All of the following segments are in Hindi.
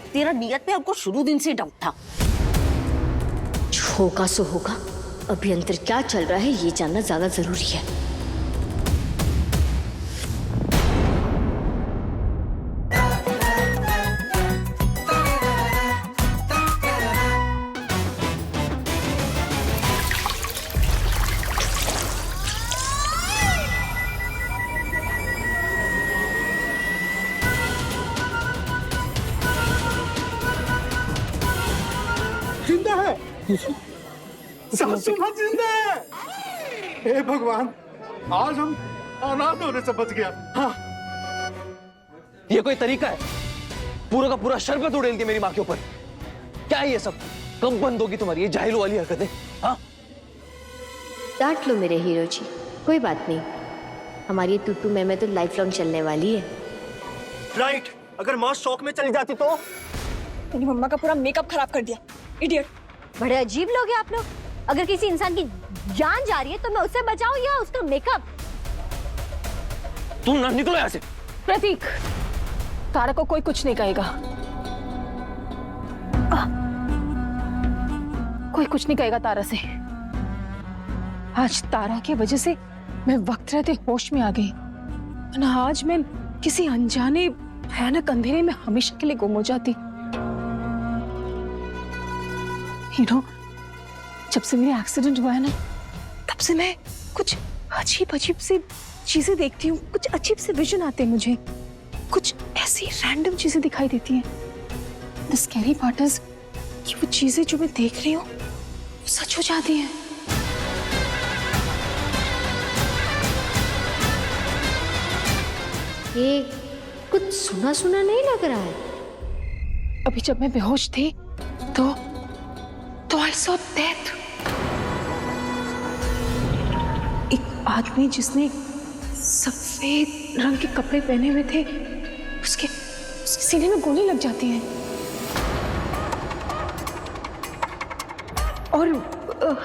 तेरा नियत पे हमको शुरू दिन से डाउट था। होगा सो होगा, अभी अंदर क्या चल रहा है ये जानना ज्यादा जरूरी है। जिंदा है, सासू मां जिंदा है। हे भगवान, आज हम अनाथ होने से बच गया। हाँ, ये कोई तरीका है? पूरा का पूरा शरबत उड़ेल दिया मेरी माँ के ऊपर। क्या है ये सब? कब बंद होगी तुम्हारी ये जाहिल वाली हरकतें? हाँ, डांट लो मेरे हीरो जी, कोई बात नहीं, हमारी ये तू मैं तो लाइफ लॉन्ग चलने वाली है। राइट। अगर माँ शौक में चली जाती तो? मेरी मम्मा का पूरा मेकअप खराब कर दिया, इडियट। बड़े अजीब लोग हैं आप लोग। अगर किसी इंसान की जान जा रही है तो मैं उससे बचाऊं या उसका मेकअप? तुम ना निकलो यहाँ से। प्रतीक, तारा को कोई कुछ नहीं कहेगा। कोई कुछ नहीं कहेगा तारा से। आज तारा की वजह से मैं वक्त रहते होश में आ गई, वरना आज मैं किसी अनजाने भयानक अंधेरे में हमेशा के लिए गुम हो जाती। हीरो, जब से मेरा एक्सीडेंट हुआ है ना, तब से मैं कुछ अजीब अजीब सी चीजें देखती हूँ, कुछ अजीब से विजन आते हैं मुझे, कुछ ऐसी रैंडम चीजें दिखाई देती हैं। द स्कैरी पार्ट इज कि वो चीजें जो मैं देख रही हूँ वो सच हो जाती हैं। ये कुछ सुना सुना नहीं लग रहा है। अभी जब मैं बेहोश थी तो आई सॉ डेथ। एक आदमी जिसने सफेद रंग के कपड़े पहने हुए थे, उसके सीने में गोली लग जाती है और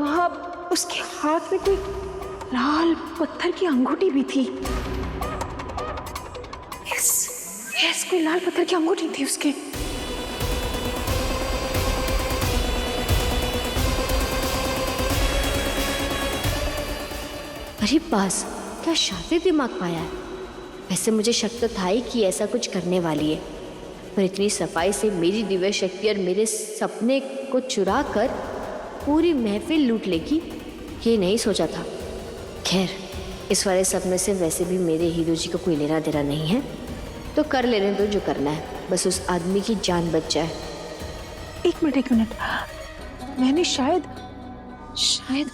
वहां उसके हाथ में कोई लाल पत्थर की अंगूठी भी थी। यस, कोई लाल पत्थर की अंगूठी थी उसके। अरे पास क्या शातिर दिमाग पाया है। वैसे मुझे शक तो था ही कि ऐसा कुछ करने वाली है, पर इतनी सफाई से मेरी दिव्य शक्ति और मेरे सपने को चुरा कर पूरी महफिल लूट लेगी, ये नहीं सोचा था। खैर, इस वाले सपने से वैसे भी मेरे हीरो जी को कोई लेना देना नहीं है, तो कर लेने दो जो करना है, बस उस आदमी की जान बच जाए। एक मिनट, मैंने शायद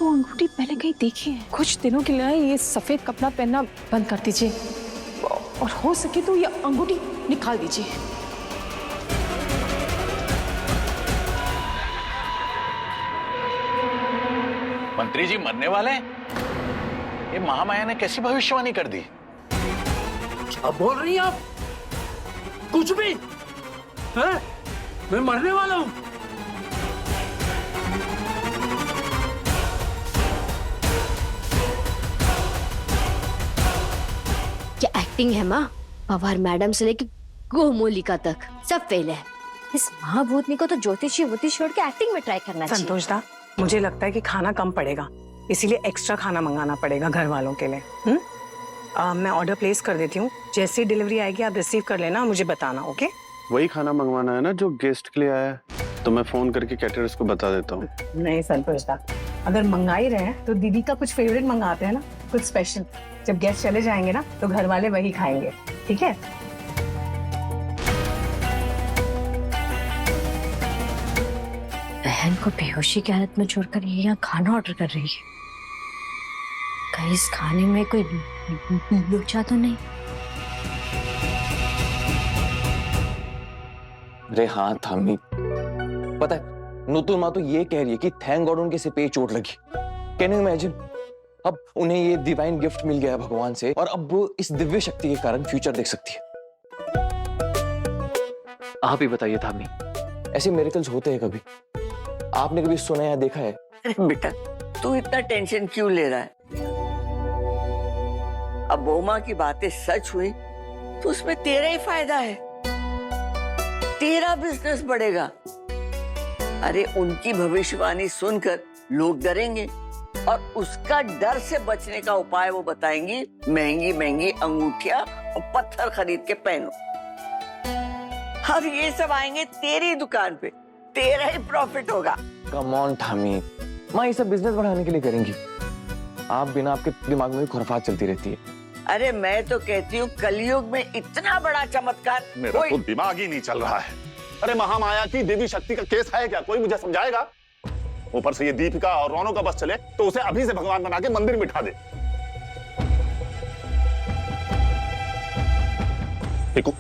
वो अंगूठी पहले कहीं देखी है। कुछ दिनों के लिए ये सफेद कपड़ा पहनना बंद कर दीजिए और हो सके तो ये अंगूठी निकाल दीजिए। मंत्री जी मरने वाले हैं? ये महामाया ने कैसी भविष्यवाणी कर दी? अब बोल रही हैं आप? कुछ भी है? मैं मरने वाला हूँ। क्या एक्टिंग है माँ? पवार मैडम से लेकर गोमोलिका तक सब फेल है। इस महाभूतनी को तो ज्योतिषी वोती छोड़ के एक्टिंग में ट्राई करना चाहिए। संतोष दा, मुझे लगता है कि खाना कम पड़ेगा, इसीलिए एक्स्ट्रा खाना मंगाना पड़ेगा घर वालों के लिए। मैं ऑर्डर प्लेस कर देती हूँ, जैसी डिलीवरी आएगी आप रिसीव कर लेना, मुझे बताना। ओके? वही खाना मंगवाना है ना जो गेस्ट के लिए आया है, तो मैं फोन करके कैटरर्स को बता देता हूँ। नहीं संतोष दा, अगर मंगा ही रहे हैं तो दीदी का कुछ फेवरेट मंगाते हैं ना, कुछ स्पेशल। जब गेस्ट चले जाएंगे ना तो घर वाले वही खाएंगे, ठीक है? बहन को बेहोशी की हालत में छोड़कर ये यहाँ खाना ऑर्डर कर रही है। कहीं इस खाने में कोई लोचा तो नहीं? अरे हाँ थामी, पता है नुतुर माँ तो ये कह रही है कि थैंक गॉड उनके सिर पे चोट लगी। Can you imagine? अब उन्हें ये डिवाइन गिफ्ट मिल गया है भगवान से और अब वो इस दिव्य शक्ति के कारण फ्यूचर देख सकती है। आप ही बताइए थामी, ऐसे मिरेकल्स होते हैं कभी? आपने कभी सुना या देखा है? अरे बेटा, तू इतना टेंशन क्यों ले रहा है? अब बोमा की बातें सच हुई तो उसमें तेरा ही फायदा है। तेरा बिजनेस बढ़ेगा। अरे उनकी भविष्यवाणी सुनकर लोग डरेंगे और उसका डर से बचने का उपाय वो बताएंगी। महंगी महंगी अंगूठियां और पत्थर खरीद के पहनो। अब ये सब आएंगे तेरी दुकान पे, तेरा ही प्रॉफिट होगा। कम ऑन ठामी, माँ ये सब बिजनेस बढ़ाने के लिए करेंगी। आप बिना आपके दिमाग में खुराफात चलती रहती है। अरे मैं तो कहती हूँ कलयुग में इतना बड़ा चमत्कार मेरा तो दिमाग ही नहीं चल रहा है। अरे महामाया की देवी शक्ति का केस है क्या? कोई मुझे समझाएगा? ऊपर से ये दीपिका और रोनो का बस चले तो उसे अभी से भगवान बना के मंदिर में बिठा दे। देखो,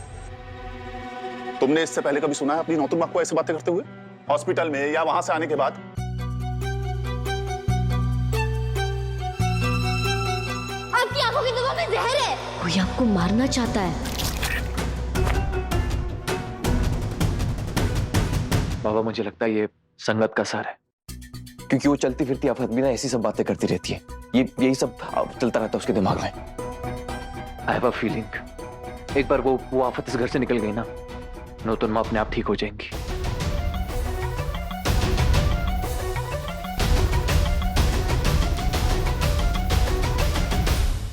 तुमने इससे पहले कभी सुना है अपनी नौतुन मां को ऐसे बातें करते हुए हॉस्पिटल में या वहां से आने के बाद? आपकी आंखों की दुआ में जहर है। कोई आपको मारना चाहता है। बाबा मुझे लगता है ये संगत का असर है, क्योंकि वो चलती फिरती आफत भी ना ऐसी सब बातें करती रहती है। यही सब चलता रहता है उसके दिमाग में। आई हैव अ फीलिंग एक बार वो आफत इस घर से निकल गई ना, नौतुन माँ अपने आप ठीक हो जाएंगी।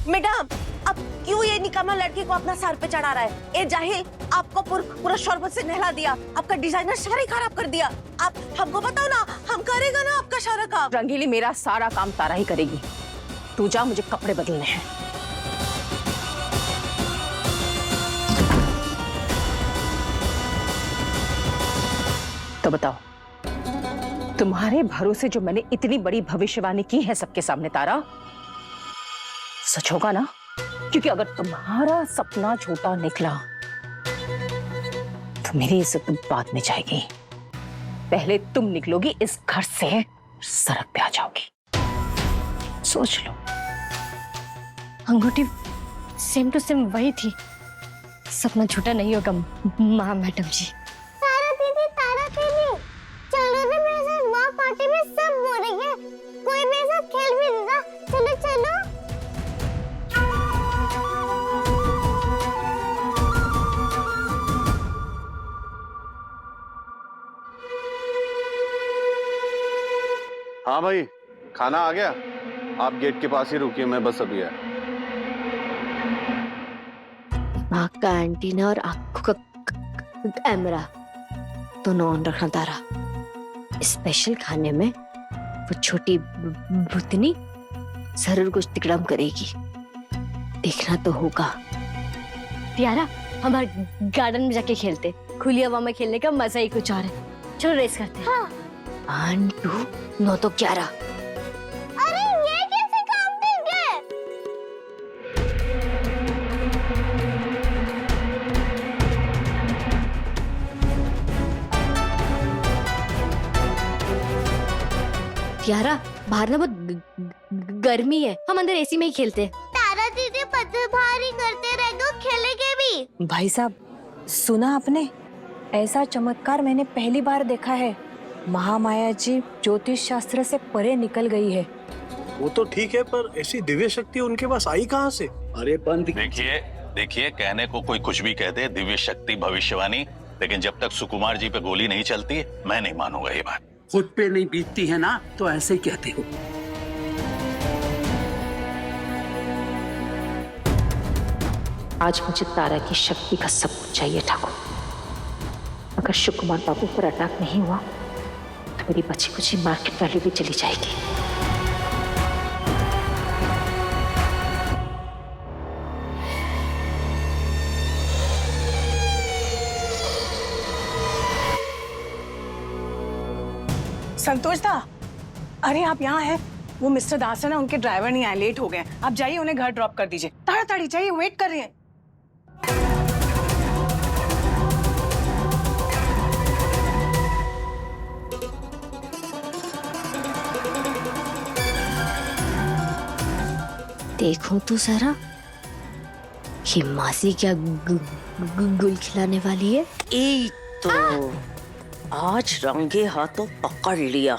मैडम, अब क्यों ये निकम्मा लड़की को अपना सर पे चढ़ा रहा है? ये जाहिल आपको पूरा शरबत से नहला दिया, आपका डिजाइनर सारा ही खराब कर दिया। आप हमको बताओ ना, हम करेगा ना आपका सारा काम? रंगीली, मेरा सारा काम तारा ही करेगी। तू जा, मुझे कपड़े बदलने हैं। तो बताओ, तुम्हारे भरोसे जो मैंने इतनी बड़ी भविष्यवाणी की है सबके सामने तारा, सच होगा ना? क्योंकि अगर तुम्हारा सपना झूठा निकला तो मेरी इज्जत बाद में जाएगी। पहले तुम निकलोगी इस घर से, सड़क पे आ जाओगी। सोच लो। अंगूठी सेम टू सेम वही थी। सपना झूठा नहीं होगा माँ मैडम जी। तारा दीदी, चलो ना मेरे साथ। वहाँ पार्टी में सब हो रही है, कोई मेरे साथ खेल भी नहीं रहा। चलो चलो। हाँ भाई, खाना आ गया। आप गेट के पास ही रुकिए, मैं बस अभी आया। दिमाग का एंटीना और आंखों का कैमरा दोनों ऑन रखना तारा। स्पेशल खाने में वो छोटी भूतनी जरूर कुछ तिकड़म करेगी, देखना तो होगा। प्यारा, हमारे गार्डन में जाके खेलते। खुली हवा में खेलने का मजा ही कुछ और है। चलो रेस करते हैं। हाँ। 1 2 9 तो 11। अरे ये कैसे काउंटिंग है? प्यारा, बाहर ना बहुत गर्मी है, हम अंदर एसी में ही खेलते हैं। तारा दीदी पत्थर भारी करते रहेगा, खेलेंगे भी। भाई साहब, सुना आपने? ऐसा चमत्कार मैंने पहली बार देखा है। महामाया जी ज्योतिष शास्त्र से परे निकल गई है। वो तो ठीक है, पर ऐसी दिव्य शक्ति उनके पास आई कहाँ से? अरे बंद। देखिए कहने को कोई कुछ भी कहते, दिव्य शक्ति, भविष्यवाणी, लेकिन जब तक सुकुमार जी पे गोली नहीं चलती मैं नहीं मानूंगा ये बात। खुद पे नहीं बीतती है ना, तो ऐसे ही कहते हो। आज मुझे तारा की शक्ति का सबूत चाहिए ठाकुर। अगर सुकुमार बाबू पर अटैक नहीं हुआ तो मेरी बची कुछ मार्केट वैल्यू भी चली जाएगी। संतोष दा, अरे आप यहाँ हैं? वो मिस्टर दास है ना, उनके ड्राइवर नहीं आए, लेट हो गए। आप जाइए, उन्हें घर ड्रॉप कर दीजिए। ताड़ाताड़ी जाइए, वेट कर रहे हैं। देखो तो जरा, ये मासी क्या गुल खिलाने वाली है। ए तो आज रंगे हाथों पकड़ लिया।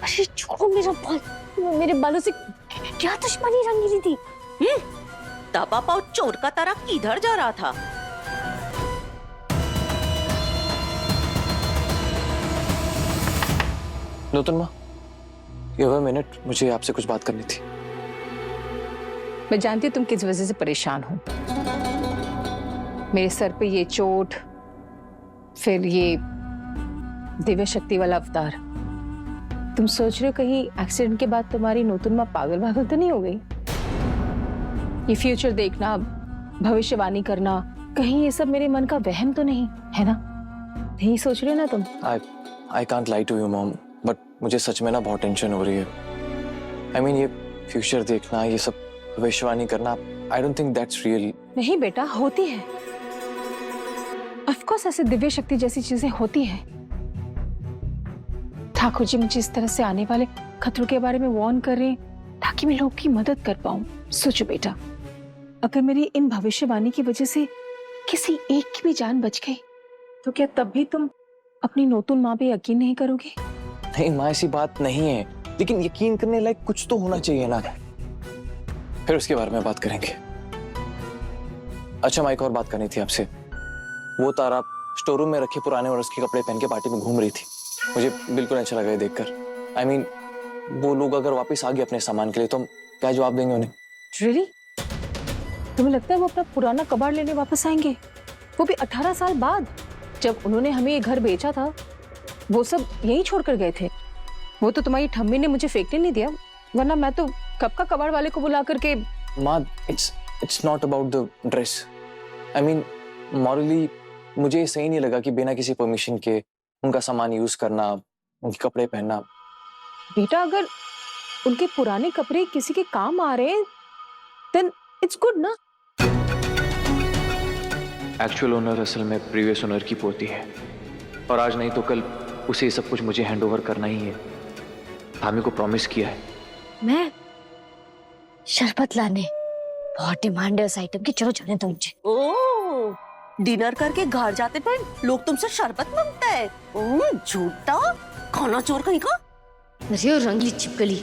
अरे छोड़ो मेरा बाल, मेरे बालों से क्या दुश्मनी रंगीली थी? दबा पाओ चोर का तरह किधर जा रहा था? नूतन माँ, ये 1 मिनट, मुझे आपसे कुछ बात करनी थी। मैं जानती हूँ तुम किस वजह से परेशान हो। मेरे सर पे ये चोट, फिर ये दिव्य शक्ति वाला अवतार। तुम सोच रहे हो कहीं एक्सीडेंट के बाद तुम्हारी नूतन माँ पागल तो नहीं हो गई? ये फ्यूचर देखना, भविष्यवाणी करना, कहीं ये सब मेरे मन का वहम तो नहीं है ना? नहीं सोच रहे हो ना तुम? I can't lie to you, mom, but मुझे सच में ना बहुत टेंशन हो रही है। I mean, ये फ्यूचर देखना, ये सब भविष्यवाणी करना, I don't think that's real। नहीं बेटा, होती है। ऑफ कोर्स ऐसे दिव्य शक्ति जैसी चीजें होती हैं। ठाकुर जी मुझे इस तरह से आने वाले खतरों के बारे में वार्न कर रहे हैं ताकि मैं लोगों की मदद कर पाऊं। सोचो बेटा, अगर मेरी इन भविष्यवाणी की वजह से किसी एक की भी जान बच गई तो क्या तब भी तुम अपनी नूतन माँ पे यकीन नहीं करोगे? नहीं माँ, ऐसी बात नहीं है, लेकिन यकीन करने लायक कुछ तो होना चाहिए ना। फिर उसके बारे में बात करेंगे। अच्छा, मैं एक और बात करनी थी आपसे। वो तारा स्टोर रूम में रखे पुराने और उसके कपड़े पहन के पार्टी में घूम रही थी। मुझे बिल्कुल अच्छा लगा ये देखकर। I mean, वो लोग अगर वापस आ गए अपने सामान के लिए तो हम क्या जवाब देंगे उन्हें? Really? तुम्हें लगता है वो अपना पुराना कबाड़ लेने वापस आएंगे? वो भी 18 साल बाद। जब उन्होंने हमें ये घर बेचा था वो सब यही छोड़ कर गए थे। वो तो तुम्हारी ठम्मी ने मुझे फेंकने नहीं दिया, वरना मैं तो कब का कबाड़ वाले को बुला करके। माँ, it's not about the dress। I mean, morally मुझे सही नहीं लगा कि बिना किसी परमिशन के उनका सामान यूज करना, उनके कपड़े पहनना। बेटा, अगर उनके पुराने कपड़े किसी के काम आ रहे हैं देन इट्स गुड ना। एक्चुअल ओनर असल में प्रीवियस ओनर की पोती है, और आज नहीं तो कल उसे सब कुछ मुझे हैंड ओवर करना ही है। भाभी को प्रॉमिस किया है। मैं शरबत लाने, बहुत डिमांड है उस आइटम की। चलो जाने दो मुझे। ओ, डिनर करके घर जाते टाइम लोग तुमसे शरबत मांगते हैं। झूठा खाना चोर कहीं का। अरे रंगली छिपकली,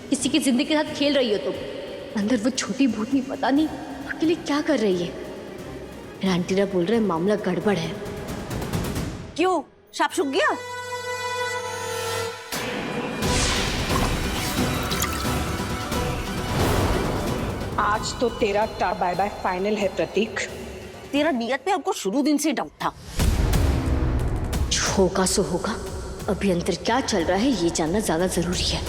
किसी की जिंदगी के साथ खेल रही हो तुम। अंदर वो छोटी भूतनी पता नहीं अकेले क्या कर रही है। मेरा आंटीरा बोल रहे मामला गड़बड़ है। क्यों, साफ सूख गया? आज तो तेरा बाय बाय फाइनल है प्रतीक। तेरा नियत पे हमको शुरू दिन से डाउट था। होगा सो होगा। अभी अंदर क्या चल रहा है ये जानना ज्यादा जरूरी है।